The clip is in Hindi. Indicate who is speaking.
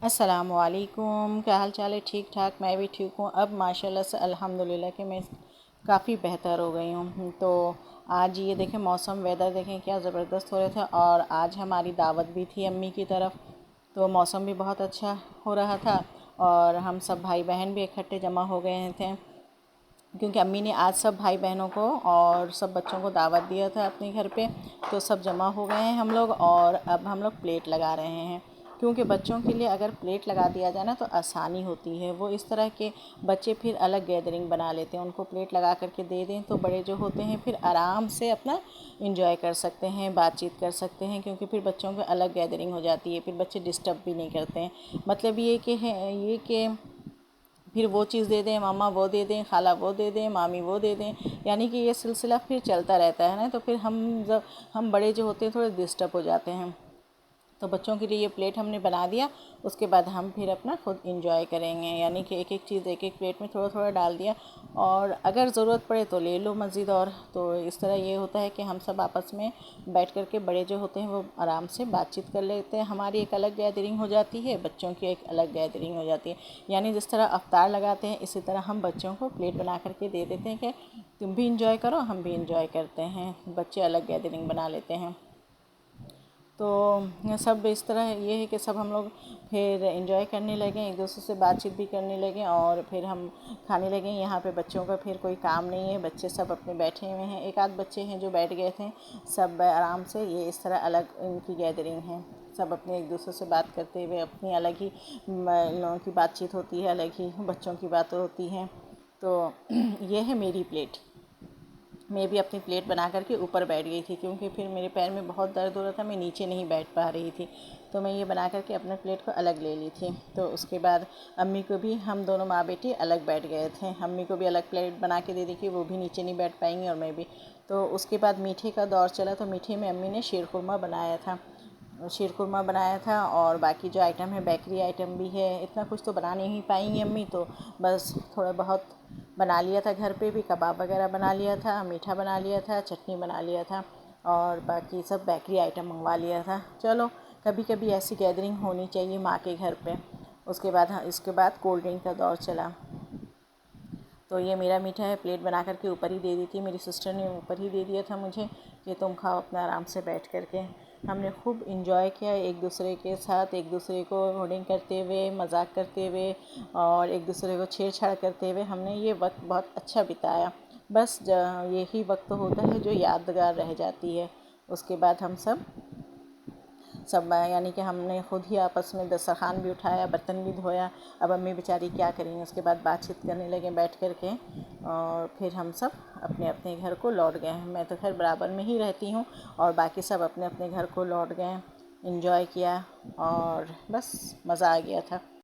Speaker 1: अस्सलामुअलैकुम, क्या हाल चाल है? ठीक ठाक, मैं भी ठीक हूँ। अब माशाल्लाह से अल्हम्दुलिल्लाह कि मैं काफ़ी बेहतर हो गई हूँ। तो आज ये देखें, मौसम वेदर देखें क्या ज़बरदस्त हो रहे थे। और आज हमारी दावत भी थी अम्मी की तरफ, तो मौसम भी बहुत अच्छा हो रहा था। और हम सब भाई बहन भी इकट्ठे जमा हो गए थे, क्योंकि अम्मी ने आज सब भाई बहनों को और सब बच्चों को दावत दिया था अपने घर पे। तो सब जमा हो गए हैं हम लोग, और अब हम लोग प्लेट लगा रहे हैं। क्योंकि बच्चों के लिए अगर प्लेट लगा दिया जाए ना तो आसानी होती है। वो इस तरह के बच्चे फिर अलग गैदरिंग बना लेते हैं। उनको प्लेट लगा करके दे दें तो बड़े जो होते हैं फिर आराम से अपना इंजॉय कर सकते हैं, बातचीत कर सकते हैं। क्योंकि फिर बच्चों की अलग गैदरिंग हो जाती है, फिर बच्चे डिस्टर्ब भी नहीं करते हैं। मतलब ये कि फिर वो चीज़ दे दें, मामा वो दे दें, खाला वो दे दें, मामी वो दे दें, यानी कि ये सिलसिला फिर चलता रहता है ना। तो फिर हम बड़े जो होते हैं थोड़े डिस्टर्ब हो जाते हैं। तो बच्चों के लिए ये प्लेट हमने बना दिया। उसके बाद हम फिर अपना खुद इंजॉय करेंगे, यानी कि एक एक चीज़ एक एक प्लेट में थोड़ा थोड़ा डाल दिया। और अगर ज़रूरत पड़े तो ले लो मज़ीद। और तो इस तरह ये होता है कि हम सब आपस में बैठ कर के बड़े जो होते हैं वो आराम से बातचीत कर लेते हैं। हमारी एक अलग गैदरिंग हो जाती है, बच्चों की एक अलग गैदरिंग हो जाती है। यानी जिस तरह अफ्तार लगाते हैं इसी तरह हम बच्चों को प्लेट बना करके दे देते हैं कि तुम भी इंजॉय करो, हम भी इंजॉय करते हैं। बच्चे अलग गैदरिंग बना लेते हैं। तो सब इस तरह ये है कि सब हम लोग फिर एंजॉय करने लगे, एक दूसरे से बातचीत भी करने लगे और फिर हम खाने लगे। यहाँ पे बच्चों का फिर कोई काम नहीं है, बच्चे सब अपने बैठे हुए हैं। एक आध बच्चे हैं जो बैठ गए थे, सब आराम से ये इस तरह अलग इनकी गैदरिंग है। सब अपने एक दूसरे से बात करते हुए अपनी अलग ही इन लोगों की बातचीत होती है, अलग ही बच्चों की बातें होती हैं। तो ये है मेरी प्लेट। मैं भी अपनी प्लेट बना करके ऊपर बैठ गई थी, क्योंकि फिर मेरे पैर में बहुत दर्द हो रहा था, मैं नीचे नहीं बैठ पा रही थी। तो मैं ये बना करके अपने प्लेट को अलग ले ली थी। तो उसके बाद अम्मी को भी, हम दोनों माँ बेटी अलग बैठ गए थे। अम्मी को भी अलग प्लेट बना के दे दी कि वो भी नीचे नहीं बैठ पाएंगी और मैं भी। तो उसके बाद मीठे का दौर चला, तो मीठे में अम्मी ने शीरखुरमा बनाया था। शीरखुरमा बनाया था और बाकी जो आइटम है बेकरी आइटम भी है। इतना कुछ तो बना नहीं पाएंगी अम्मी, तो बस थोड़ा बहुत बना लिया था। घर पे भी कबाब वगैरह बना लिया था, मीठा बना लिया था, चटनी बना लिया था और बाकी सब बेकरी आइटम मंगवा लिया था। चलो, कभी कभी ऐसी गैदरिंग होनी चाहिए माँ के घर पे। उसके बाद इसके बाद कोल्ड ड्रिंक का दौर चला। तो ये मेरा मीठा है, प्लेट बना करके ऊपर ही दे दी थी, मेरी सिस्टर ने ऊपर ही दे दिया था मुझे कि तुम खाओ अपना आराम से बैठ करके। हमने खूब इंजॉय किया एक दूसरे के साथ, एक दूसरे को होर्डिंग करते हुए, मजाक करते हुए और एक दूसरे को छेड़छाड़ करते हुए हमने ये वक्त बहुत अच्छा बिताया। बस यही वक्त होता है जो यादगार रह जाती है। उसके बाद हम सब यानी कि हमने खुद ही आपस में दस्तरखान भी उठाया, बर्तन भी धोया। अब अम्मी बेचारी क्या करेंगी, उसके बाद बातचीत करने लगे बैठ कर के। और फिर हम सब अपने अपने घर को लौट गए। मैं तो खैर बराबर में ही रहती हूँ और बाकी सब अपने अपने घर को लौट गए। इंजॉय किया और बस मज़ा आ गया था।